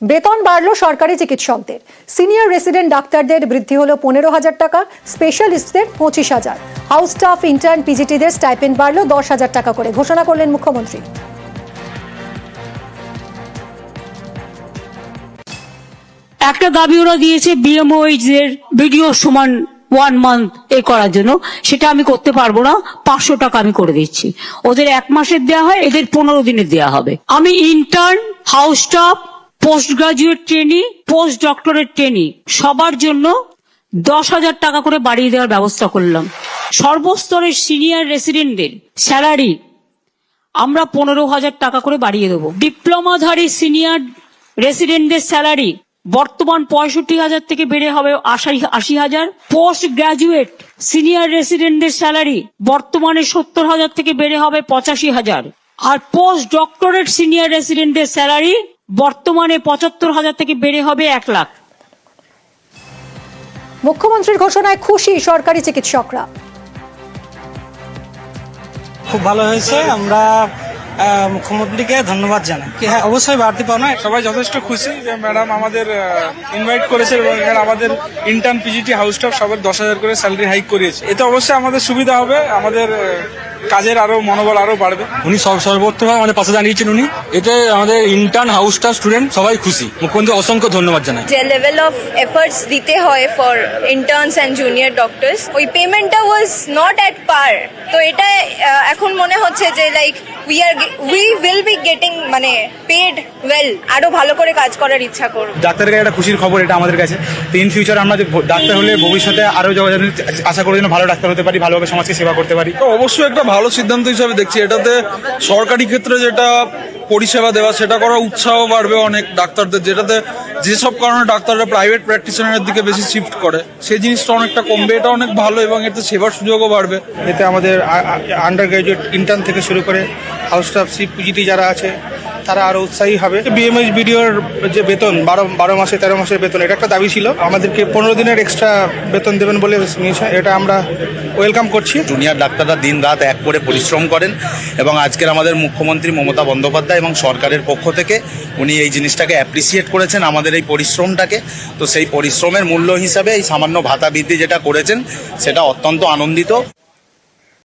বেতন বাড়লো সরকারি চিকিৎসকদের। সিনিয়র রেসিডেন্ট ডাক্তারদের বৃদ্ধি হলো 15,000 টাকা, স্পেশালিস্টদের 25,000। হাউস স্টাফ, ইন্টার্ন, পিজিটিদের স্টাইপেন্ড বাড়লো 10,000 টাকা করে, ঘোষণা করলেন মুখ্যমন্ত্রী। একটা দাবি ওরা দিয়েছে বিএমওএইচ এর ভিডিও সমান 1 মান্থ এ করার জন্য, সেটা আমি করতে পারবো না। 500 টাকা আমি করে দিচ্ছি। ওদের 1 মাসের দেওয়া হয়, এদের 15 দিনের দেওয়া হবে। আমি intern, house staff, post graduate trainee, post doctorate trainee সবার জন্য 10,000 টাকা করে বাড়িয়ে দেওয়ার ব্যবস্থা করলাম। সর্বস্তরের সিনিয়র রেসিডেন্টদের স্যালারি আমরা 15,000 টাকা করে বাড়িয়ে দেবো। ডিপ্লোমাধারী সিনিয়র রেসিডেন্টদের স্যালারি বর্তমান 65,000 থেকে বেড়ে হবে 80,000। পোস্ট গ্রাজুয়েট সিনিয়র রেসিডেন্টদের স্যালারি বর্তমানে 70,000 থেকে বেড়ে হবে 85,000। আর পোস্ট ডক্টরেট সিনিয়র রেসিডেন্টদের স্যালারি বর্তমানে 75,000 থেকে বেড়ে হবে 1 লাখ। মুখ্যমন্ত্রীর ঘোষণায় খুশি সরকারি চিকিৎসকরা। খুব ভালো হয়েছে, আমরা মুখ্যমন্ত্রীকে ধন্যবাদ জানাই। হ্যাঁ, অবশ্যই বাড়তি পাওনা। সবাই যথেষ্ট খুশি যে ম্যাডাম আমাদের ইনভাইট করেছে এবং এখানে আমাদের ইন্টার্ন, পিজিটি, হাউস স্টাফ সবার 10,000 করে স্যালারি হাইক করিয়েছে। এতে অবশ্যই আমাদের সুবিধা হবে, আমাদের কাজের আরো মনোবল আরো বাড়বে। উনি সর্বোত্তমভাবে আমাদের পাশে দাঁড়িয়েছেন। উনি এতে আমাদের ইন্টার্ন, হাউস স্টাফ, স্টুডেন্ট সবাই খুশি। মুখ্যমন্ত্রী অসংখ্য ধন্যবাদ জানাই। যে লেভেল অফ এফর্টস দিতে হয় for interns and junior doctors, ওই পেমেন্টটা ওয়াজ নট অ্যাট পার। তো এটা এখন মনে হচ্ছে যে like we will be getting মানে পেড ওয়েল। আরো ভালো করে কাজ করার ইচ্ছা করব। ডাক্তারের কাছে একটা খুশির খবর এটা আমাদের কাছে। ইন ফিউচার আমরা যে ডাক্তার হলে ভবিষ্যতে আরো আশা করি যেন ভালো ডাক্তার হতে পারি, ভালোভাবে সমাজকে সেবা করতে পারি। তো অবশ্যই একটা ভালো সিদ্ধান্ত হিসাবে দেখছি। এটাতে সরকারি ক্ষেত্রে যেটা পরিষেবা দেওয়া সেটা করার উৎসাহ বাড়বে অনেক ডাক্তারদের, যেটাতে যেসব কারণে ডাক্তাররা প্রাইভেট প্র্যাকটিশনারের দিকে বেশি শিফট করে সেই জিনিসটা অনেকটা কমবে। এটা অনেক ভালো এবং এতে সেবার সুযোগও বাড়বে। এতে আমাদের আন্ডার গ্রাজুয়েট, ইন্টার্ন থেকে শুরু করে হাউস স্টাফ, পিজিটি যারা আছে তারা আরো উৎসাহী হবে। বিএমএইচ বিডিওর যে বেতন 12 মাসে 13 মাসের বেতন, এটা একটা দাবি ছিল। আমাদেরকে 15 দিনের এক্সট্রা বেতন দেবেন বলে নিয়েছে, এটা আমরা ওয়েলকাম করছি। জুনিয়র ডাক্তাররা দিন রাত এক করে পরিশ্রম করেন এবং আজকের আমাদের মুখ্যমন্ত্রী মমতা বন্দ্যোপাধ্যায় এবং সরকারের পক্ষ থেকে উনি এই জিনিসটাকে অ্যাপ্রিসিয়েট করেছেন, আমাদের এই পরিশ্রমটাকে। তো সেই পরিশ্রমের মূল্য হিসাবে এই সামান্য ভাতা বৃদ্ধি যেটা করেছেন সেটা অত্যন্ত আনন্দিত।